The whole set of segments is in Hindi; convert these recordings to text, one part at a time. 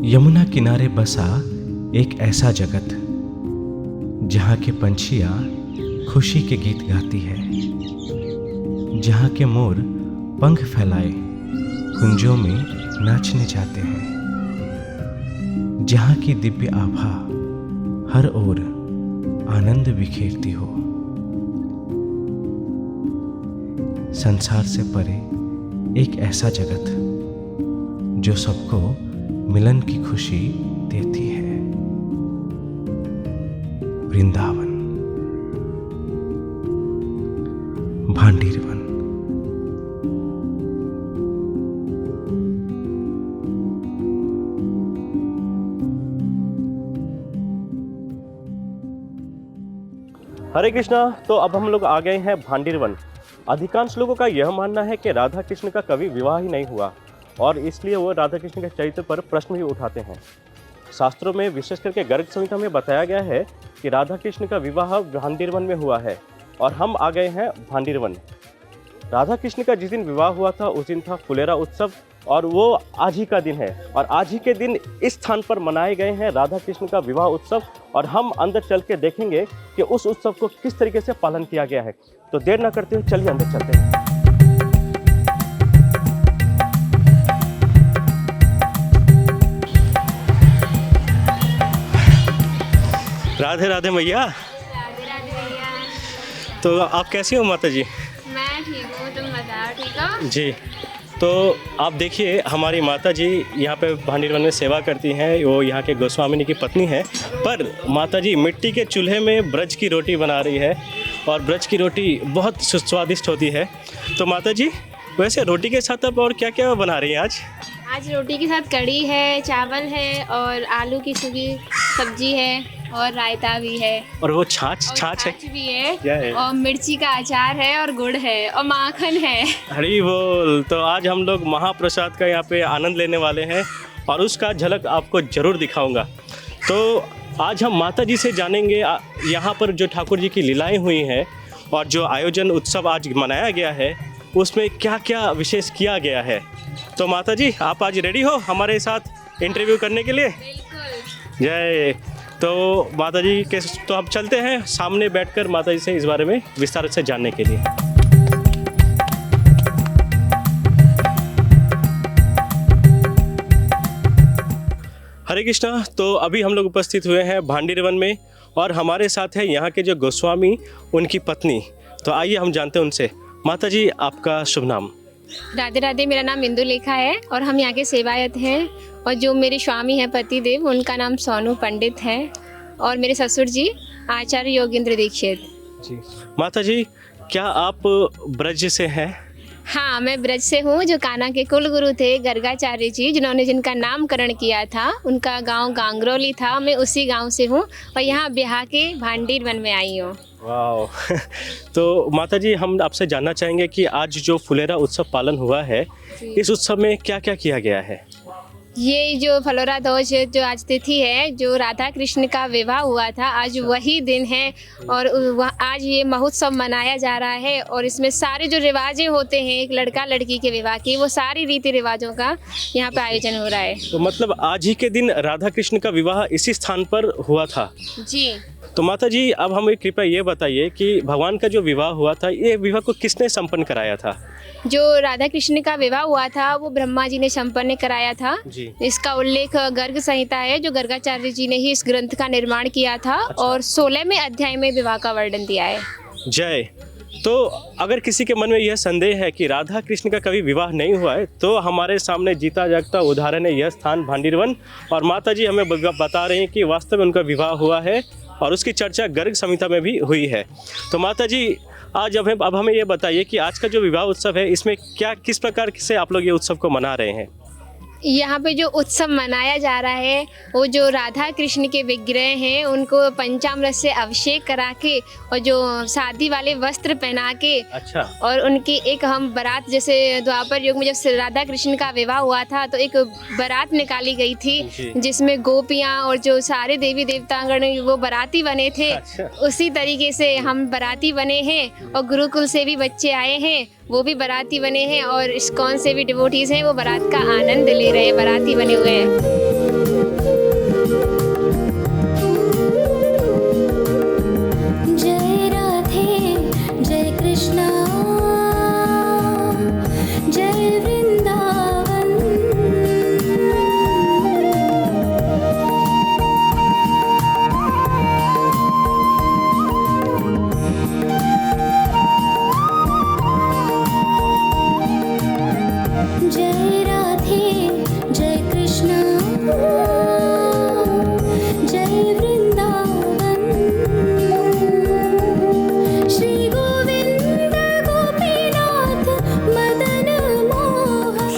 यमुना किनारे बसा एक ऐसा जगत जहाँ के पंछियाँ खुशी के गीत गाती है, जहाँ के मोर पंख फैलाए कुंजों में नाचने जाते हैं, जहाँ की दिव्य आभा हर ओर आनंद बिखेरती हो। संसार से परे एक ऐसा जगत जो सबको मिलन की खुशी देती है। वृंदावन, भांडीरवन। हरे कृष्णा। तो अब हम लोग आ गए हैं भांडीरवन। अधिकांश लोगों का यह मानना है कि राधा कृष्ण का कभी विवाह ही नहीं हुआ और इसलिए वो राधा कृष्ण के चरित्र पर प्रश्न भी उठाते हैं। शास्त्रों में विशेष करके गर्ग संहिता में बताया गया है कि राधा कृष्ण का विवाह भांडीरवन में हुआ है और हम आ गए हैं भांडीरवन। राधा कृष्ण का जिस दिन विवाह हुआ था उस दिन था फुलेरा उत्सव और वो आज ही का दिन है और आज ही के दिन इस स्थान पर मनाए गए हैं राधा कृष्ण का विवाह उत्सव और हम अंदर चल के देखेंगे कि उस उत्सव को किस तरीके से पालन किया गया है। तो देर न करते हुए चलिए अंदर चलते हैं। राधे राधे मैया। राधे राधे भैया। तो आप कैसी हो माता जी? मैं ठीक हूँ, तुम बताओ ठीक हो? जी। तो आप देखिए हमारी माता जी यहाँ पे भांडीरवन में सेवा करती हैं। वो यहाँ के गोस्वामिनी की पत्नी है, पर माता जी मिट्टी के चूल्हे में ब्रज की रोटी बना रही है और ब्रज की रोटी बहुत स्वादिष्ट होती है। तो माता जी वैसे रोटी के साथ आप और क्या क्या बना रही हैं आज? आज रोटी के साथ कढ़ी है, चावल है और आलू की सब्जी है और रायता भी है और वो छाछ है छाछ भी है, क्या है? और मिर्ची का अचार है और गुड़ है और माखन है। हरी बोल। तो आज हम लोग महाप्रसाद का यहाँ पे आनंद लेने वाले हैं और उसका झलक आपको ज़रूर दिखाऊंगा। तो आज हम माता जी से जानेंगे यहाँ पर जो ठाकुर जी की लीलाएं हुई हैं और जो आयोजन उत्सव आज मनाया गया है उसमें क्या क्या विशेष किया गया है। तो माता जी आप आज रेडी हो हमारे साथ इंटरव्यू करने के लिए? बिल्कुल। जय। तो माता जी के तो हम चलते हैं सामने बैठकर माता जी से इस बारे में विस्तार से जानने के लिए। हरे कृष्णा। तो अभी हम लोग उपस्थित हुए हैं भांडीरवन में और हमारे साथ है यहाँ के जो गोस्वामी उनकी पत्नी। तो आइए हम जानते हैं उनसे। माता जी आपका शुभ नाम? राधे राधे। मेरा नाम इंदुलेखा है और हम यहाँ के सेवायत हैं और जो मेरे स्वामी हैं पति देव उनका नाम सोनू पंडित है और मेरे ससुर जी आचार्य योगेंद्र दीक्षित जी। माता जी क्या आप ब्रज से हैं? हाँ, मैं ब्रज से हूँ। जो कान्हा के कुल गुरु थे गर्गाचार्य जी जिनका नामकरण किया था उनका गांव गांगरौली था। मैं उसी गांव से हूँ और यहाँ ब्याह के भांडीरवन में आई हूँ। वाह। तो माता जी हम आपसे जानना चाहेंगे कि आज जो फुलेरा उत्सव पालन हुआ है इस उत्सव में क्या क्या किया गया है? ये जो फलोरा दोष जो आज तिथि है जो राधा कृष्ण का विवाह हुआ था आज वही दिन है और आज ये महोत्सव मनाया जा रहा है और इसमें सारे जो रिवाजें होते हैं एक लड़का लड़की के विवाह की वो सारी रीति रिवाजों का यहाँ पे आयोजन हो रहा है। तो मतलब आज ही के दिन राधा कृष्ण का विवाह इसी स्थान पर हुआ था? जी। तो माता जी अब हमें कृपया ये बताइए कि भगवान का जो विवाह हुआ था ये विवाह को किसने संपन्न कराया था? जो राधा कृष्ण का विवाह हुआ था वो ब्रह्मा जी ने संपन्न कराया था जी। इसका उल्लेख गर्ग संहिता है जो गर्गाचार्य जी ने ही इस ग्रंथ का निर्माण किया था। अच्छा। और 16वें अध्याय में विवाह का वर्णन दिया है। जय। तो अगर किसी के मन में यह संदेह है कि राधा कृष्ण का कभी विवाह नहीं हुआ है तो हमारे सामने जीता जागता उदाहरण है यह स्थान भांडीरवन और माता जी हमें बता रहे हैं कि वास्तव में उनका विवाह हुआ है और उसकी चर्चा गर्ग संहिता में भी हुई है। तो माता जी आज अब हमें ये बताइए कि आज का जो विवाह उत्सव है इसमें किस प्रकार से आप लोग ये उत्सव को मना रहे हैं? यहाँ पे जो उत्सव मनाया जा रहा है वो जो राधा कृष्ण के विग्रह हैं उनको पंचामृत से अभिषेक करा के और जो शादी वाले वस्त्र पहना के। अच्छा। और उनकी एक हम बारात जैसे द्वापर युग में जब राधा कृष्ण का विवाह हुआ था तो एक बारात निकाली गई थी जिसमें गोपियाँ और जो सारे देवी देवतागण वो बाराती बने थे। अच्छा। उसी तरीके से हम बाराती बने हैं और गुरुकुल से भी बच्चे आए हैं वो भी बाराती बने हैं और इस्कॉन से भी डिवोटीज हैं वो बारात का आनंद ले रहे हैं, बाराती बने हुए हैं। जय वृंदावन। जय राधे जय कृष्ण जय वृंदावन। श्री गोविंद गोपीनाथ मदन मोहन।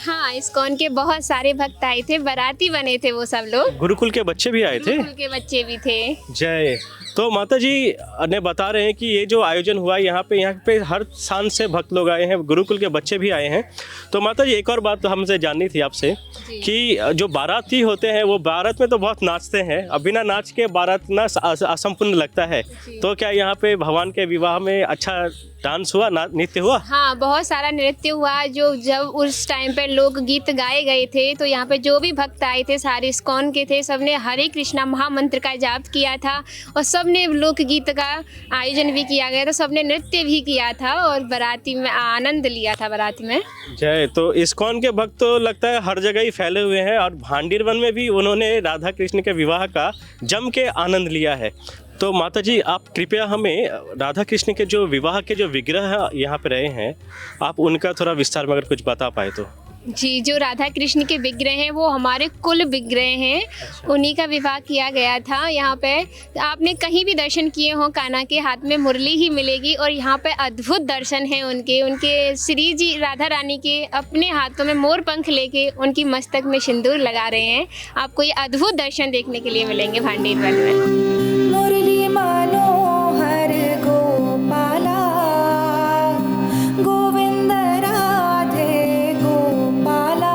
हाँ, इस्कॉन के बहुत सारे भक्त आए थे, बाराती बने थे वो सब लोग। गुरुकुल के बच्चे भी आए थे। गुरुकुल के बच्चे भी थे। जय। तो माता जी ने बता रहे हैं कि ये जो आयोजन हुआ यहाँ पे हर स्थान से भक्त लोग आए हैं, गुरुकुल के बच्चे भी आए हैं। तो माता जी एक और बात तो हमसे जाननी थी आपसे कि जो बाराती होते हैं वो बारात में तो बहुत नाचते हैं, अब बिना नाच के बारात ना असंपूर्ण लगता है। तो क्या यहाँ पे भगवान के विवाह में अच्छा डांस हुआ, नृत्य हुआ? हाँ, बहुत सारा नृत्य हुआ। जो जब उस टाइम पे लोक गीत गाए गए थे तो यहाँ पे जो भी भक्त आए थे सारे इस्कॉन के थे, सबने हरे कृष्णा महामंत्र का जाप किया था और सबने लोक गीत का आयोजन भी किया गया था, सबने नृत्य भी किया था और बाराती में आनंद लिया था बाराती में। जय। तो इस्कॉन के भक्त तो लगता है हर जगह ही फैले हुए हैं और भांडीर वन में भी उन्होंने राधा कृष्ण के विवाह का जम के आनंद लिया है। तो माता जी आप कृपया हमें राधा कृष्ण के जो विवाह के जो विग्रह यहाँ पे रहे हैं, आप उनका थोड़ा विस्तार में अगर कुछ बता पाए तो। जी, जो राधा कृष्ण के विग्रह हैं वो हमारे कुल विग्रह हैं। उन्हीं का विवाह किया गया था। यहाँ पे आपने कहीं भी दर्शन किए हों, कान्हा के हाथ में मुरली ही मिलेगी और यहाँ पे अद्भुत दर्शन हैं उनके श्री जी राधा रानी के अपने हाथों में मोर पंख लेके उनकी मस्तक में सिंदूर लगा रहे हैं। आपको ये अद्भुत दर्शन देखने के लिए मिलेंगे भांडीर वन में। मुरली मनोहर गोपाला गोविंद राधे गोपाला।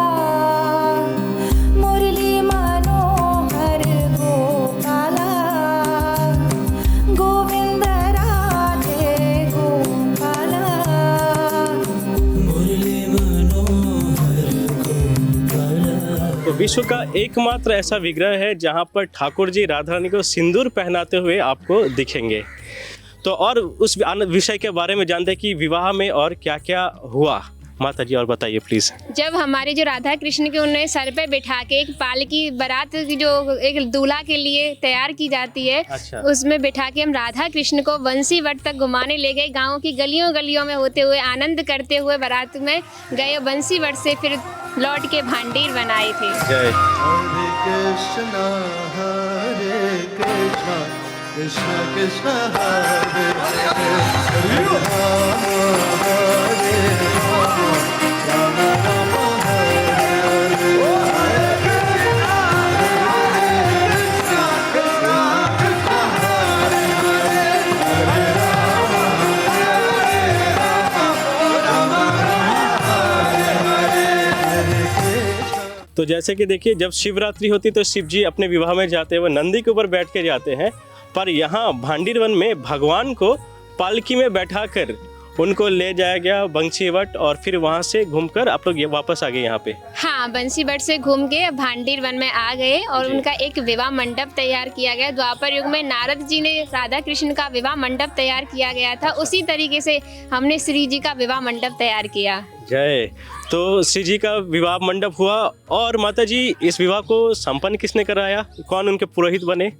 मुरली मनोहर गोपाला गोविंद राधे गोपाला। मुरली मनोहर गोपाला। तो विश्व का एकमात्र ऐसा विग्रह है जहाँ पर ठाकुर जी राधा रानी को सिंदूर पहनाते हुए आपको दिखेंगे। तो और उस विषय के बारे में जानते हैं कि विवाह में और क्या क्या हुआ। माता जी और बताइए प्लीज़। जब हमारे जो राधा कृष्ण के उन्हें सर पे बिठा के एक पालकी बारात की जो एक दूल्हा के लिए तैयार की जाती है, अच्छा। उसमें बिठा के हम राधा कृष्ण को बंसी वट तक घुमाने ले गए। गाँव की गलियों गलियों में होते हुए आनंद करते हुए बारात में गए। बंसी वट से फिर लौट के भांडीर बनाए थे। जय। हरे कृष्णा कृष्ण कृष्ण हरे हरे राम हरे राम राम राम हरे तो जैसे कि देखिए जब शिवरात्रि होती तो शिव जी अपने विवाह में जाते हुए नंदी के ऊपर बैठ के जाते हैं, पर यहाँ भांडीर वन में भगवान को पालकी में बैठाकर उनको ले जाया गया बंसीवट और फिर वहाँ से घूमकर आप लोग ये वापस आ गए यहाँ पे। हाँ, बंसीवट से घूम के भांडीर वन में आ गए और उनका एक विवाह मंडप तैयार किया गया। द्वापर युग में नारद जी ने राधा कृष्ण का विवाह मंडप तैयार किया गया था, उसी तरीके से हमने श्री जी का विवाह मंडप तैयार किया। जय। तो श्री जी का विवाह मंडप हुआ। और माता जी इस विवाह को संपन्न किसने कराया, कौन उनके पुरोहित बने?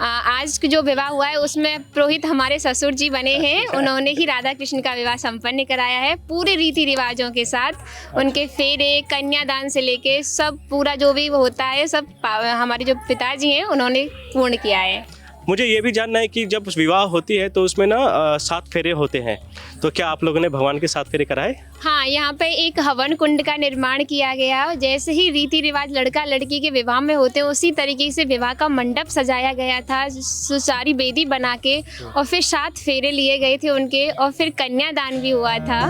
आज जो विवाह हुआ है उसमें पुरोहित हमारे ससुर जी बने हैं। उन्होंने ही राधा कृष्ण का विवाह संपन्न कराया है पूरे रीति रिवाजों के साथ। उनके फेरे, कन्यादान से लेके सब पूरा जो भी होता है सब हमारे जो पिताजी हैं उन्होंने पूर्ण किया है। मुझे ये भी जानना है कि जब विवाह होती है तो उसमें ना 7 फेरे होते हैं, तो क्या आप लोगों ने भगवान के 7 फेरे कराए? हाँ, यहाँ पे एक हवन कुंड का निर्माण किया गया। जैसे ही रीति रिवाज लड़का लड़की के विवाह में होते हैं उसी तरीके से विवाह का मंडप सजाया गया था, सारी बेदी बना के, और फिर 7 फेरे लिए गए थे उनके, और फिर कन्यादान भी हुआ था।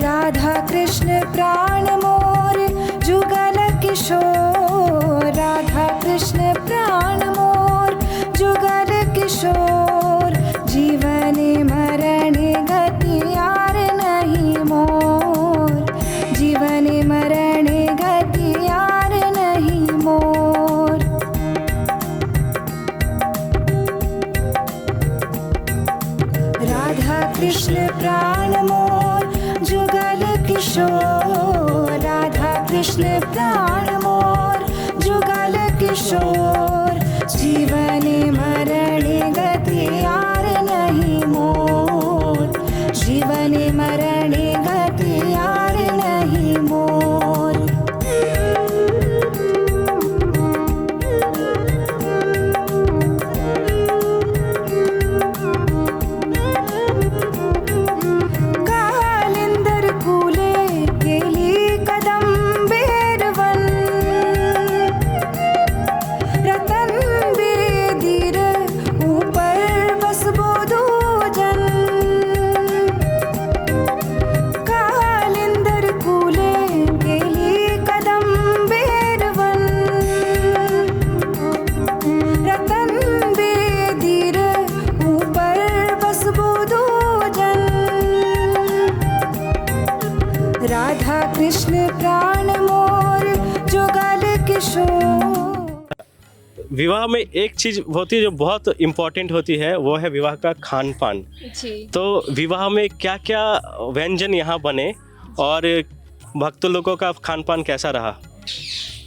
राधा कृष्ण प्राण मोर जुगल किशोर, राधा कृष्ण प्राण मोर जुगल किशोर, जीवन मरण गति यार नहीं मोर, जीवन मरण गति यार नहीं मोर। राधा कृष्ण प्राण मोर जुगल किशोर, राधा कृष्ण प्राण मोर जुगल किशोर, जीवन मरण गति यार नहीं मोर, जीवन मरण गति यार नहीं मोर। कालिंदर कूले केली कदम बेरवन, रतन बेदीर ऊपर बस बोधोजन, कालिंदर कूले केली कदम बेरवन, रतन बेदीर ऊपर बस बोधोजन, राधा कृष्ण प्राण मोर जुगल किशोर। विवाह में एक चीज़ होती है जो बहुत इम्पोर्टेंट होती है, वो है विवाह का खान पान। जी। तो विवाह में क्या क्या व्यंजन यहाँ बने और भक्त लोगों का खान पान कैसा रहा?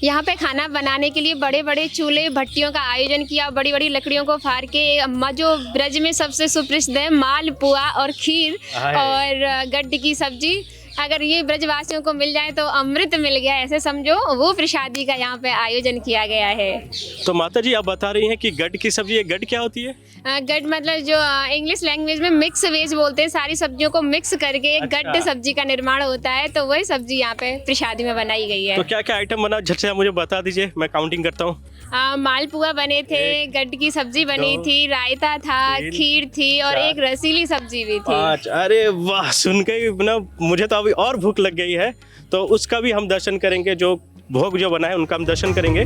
यहाँ पे खाना बनाने के लिए बड़े बड़े चूल्हे भट्टियों का आयोजन किया, बड़ी बड़ी लकड़ियों को फाड़ के। अम्मा जो ब्रज में सबसे सुप्रसिद्ध है, मालपुआ और खीर और गड्ढ की सब्जी, अगर ये ब्रजवासियों को मिल जाए तो अमृत मिल गया, ऐसे समझो, वो प्रसादी का यहाँ पे आयोजन किया गया है। तो माता जी आप बता रही हैं कि गड्ढ की सब्जी है, गड्ढ क्या होती है? गड्ढ मतलब जो इंग्लिश लैंग्वेज में मिक्स वेज बोलते हैं, सारी सब्जियों को मिक्स करके एक गड्ढ सब्जी का निर्माण होता है, तो वही सब्जी यहाँ पे प्रसादी में बनाई गई है। तो क्या क्या आइटम बना, झट से आप मुझे बता दीजिए, मैं काउंटिंग करता हूँ। मालपुआ बने थे, गड्ढ की सब्जी बनी थी, रायता था, खीर थी और एक रसीली सब्जी भी थी। 5, अरे वाह, सुन के ही ना मुझे तो अभी और भूख लग गई है। तो उसका भी हम दर्शन करेंगे, जो भोग जो बना है उनका हम दर्शन करेंगे।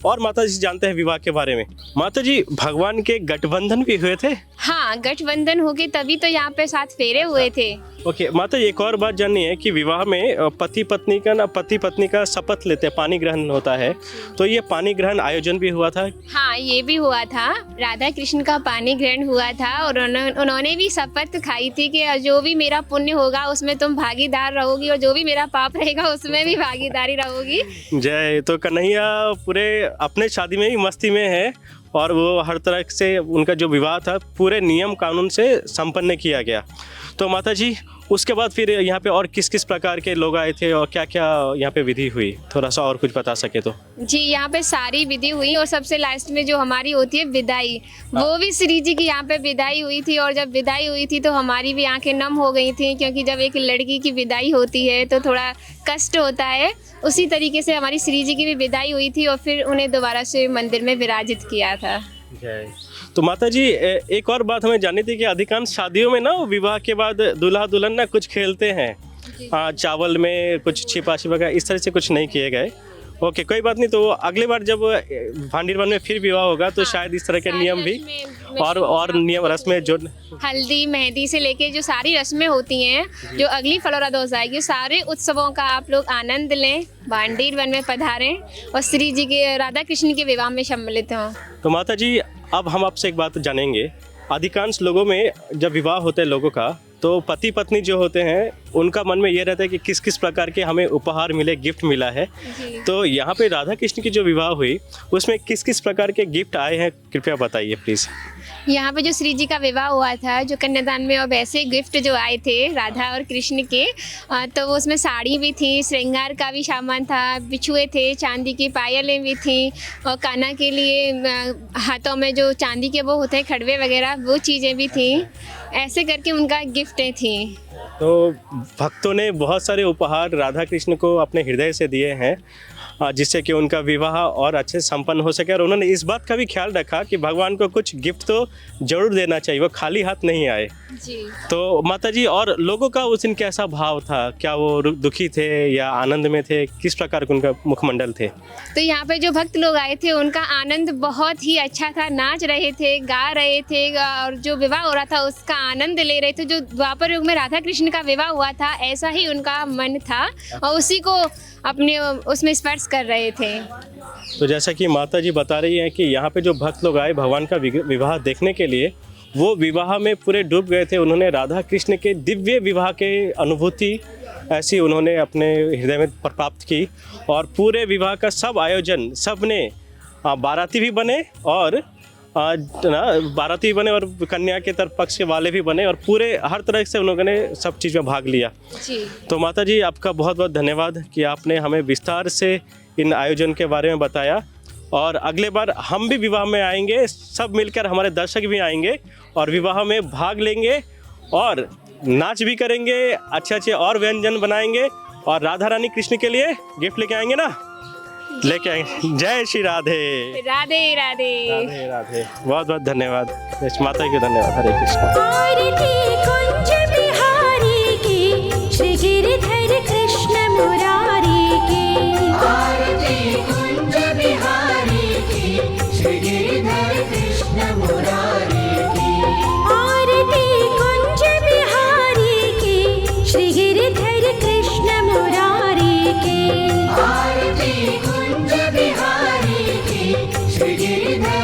और माता जी जानते हैं विवाह के बारे में। माता जी, भगवान के गठबंधन भी हुए थे? हाँ, गठबंधन हो गए तभी तो यहाँ पे 7 फेरे हुए थे। ओके माता जी, एक और बात जाननी है कि विवाह में पति पत्नी का शपथ लेते हैं, पानी ग्रहण होता है, तो ये पानी ग्रहण आयोजन भी हुआ था? हाँ, ये भी हुआ था, राधा कृष्ण का पानी ग्रहण हुआ था और उन्होंने भी शपथ खाई थी कि जो भी मेरा पुण्य होगा उसमें तुम भागीदार रहोगी और जो भी मेरा पाप रहेगा उसमें भी भागीदारी रहोगी। जय। तो कन्हैया पूरे अपने शादी में ही मस्ती में है और वो हर तरह से उनका जो विवाह था पूरे नियम कानून से संपन्न किया गया। तो माता जी, उसके बाद फिर यहाँ पे और किस किस प्रकार के लोग आए थे और क्या क्या यहाँ पे विधि हुई, थोड़ा सा और कुछ बता सके तो। जी, यहाँ पे सारी विधि हुई और सबसे लास्ट में जो हमारी होती है विदाई, वो भी श्री जी की यहाँ पे विदाई हुई थी। और जब विदाई हुई थी तो हमारी भी आंखें नम हो गई थी, क्योंकि जब एक लड़की की विदाई होती है तो थोड़ा कष्ट होता है। उसी तरीके से हमारी श्री जी की भी विदाई हुई थी और फिर उन्हें दोबारा से मंदिर में विराजित किया था। तो माता जी एक और बात हमें जाननी थी कि अधिकांश शादियों में ना विवाह के बाद दूल्हा दुल्हन ना कुछ खेलते हैं, चावल में कुछ छिपा छिपा, इस तरह से कुछ नहीं किए गए। ओके, कोई बात नहीं। तो अगले बार जब भांडीरवन में फिर विवाह होगा तो शायद इस तरह के नियम भी और नियम रस्में जो हल्दी मेहंदी से लेके जो सारी रस्में होती हैं, जो अगली फलोरादोस आएगी, सारे उत्सवों का आप लोग आनंद लें, भांडीरवन में पधारें और श्री जी के राधा कृष्ण के विवाह में सम्मिलित हों। तो माता जी अब हम आपसे एक बात जानेंगे। अधिकांश लोगों में जब विवाह होता है लोगों का, तो पति पत्नी जो होते हैं उनका मन में ये रहता है कि किस किस प्रकार के हमें उपहार मिले, गिफ्ट मिला है। तो यहाँ पे राधा कृष्ण की जो विवाह हुई उसमें किस किस प्रकार के गिफ्ट आए हैं, कृपया बताइए प्लीज़। यहाँ पे जो श्री जी का विवाह हुआ था, जो कन्यादान में, और वैसे गिफ्ट जो आए थे राधा और कृष्ण के, तो वो उसमें साड़ी भी थी, श्रृंगार का भी सामान था, बिछुए थे, चांदी की पायलें भी थी, और काना के लिए हाथों में जो चांदी के वो होते हैं खड़वे वगैरह, वो चीज़ें भी थी। ऐसे करके उनका गिफ्टें थी। तो भक्तों ने बहुत सारे उपहार राधा कृष्ण को अपने हृदय से दिए हैं, जिससे कि उनका विवाह और अच्छे संपन्न हो सके। और उन्होंने इस बात का भी ख्याल रखा कि भगवान को कुछ गिफ्ट तो जरूर देना चाहिए, वो खाली हाथ नहीं आए जी। तो माता जी, और लोगों का उस दिन कैसा भाव था? क्या वो दुखी थे या आनंद में थे? किस प्रकार के उनका मुखमंडल थे? तो यहाँ पे जो भक्त लोग आए थे उनका आनंद बहुत ही अच्छा था, नाच रहे थे, गा रहे थे, और जो विवाह हो रहा था उसका आनंद ले रहे थे। जो द्वापर युग में राधा कृष्ण का विवाह हुआ था, ऐसा ही उनका मन था और उसी को अपने उसमें स्पर्श कर रहे थे। तो जैसा कि माता जी बता रही हैं कि यहाँ पे जो भक्त लोग आए भगवान का विवाह देखने के लिए, वो विवाह में पूरे डूब गए थे। उन्होंने राधा कृष्ण के दिव्य विवाह के अनुभूति ऐसी उन्होंने अपने हृदय में प्राप्त की। और पूरे विवाह का सब आयोजन, सब ने बाराती भी बने और बाराती बने और कन्या के तरफ पक्ष के वाले भी बने, और पूरे हर तरह से उन्होंने सब चीज़ में भाग लिया जी। तो माता जी आपका बहुत बहुत धन्यवाद कि आपने हमें विस्तार से इन आयोजन के बारे में बताया। और अगले बार हम भी विवाह में आएंगे, सब मिलकर हमारे दर्शक भी आएंगे और विवाह में भाग लेंगे और नाच भी करेंगे, अच्छे अच्छे और व्यंजन बनाएंगे और राधा रानी कृष्ण के लिए गिफ्ट लेके आएंगे ना, लेके आएंगे। जय श्री राधे राधे राधे राधे राधे। बहुत बहुत धन्यवाद माता जी को, धन्यवाद। हरे कृष्ण। आरती कुंज बिहारी की, श्री गिरिधर कृष्ण मुरारी की। आरती कुंज बिहारी की, श्री गिरिधर कृष्ण मुरारी की। आरती कुंज बिहारी की, श्री गिरिधर कृष्ण मुरारी की। आरती कुंज बिहारी की, श्री गिरिधर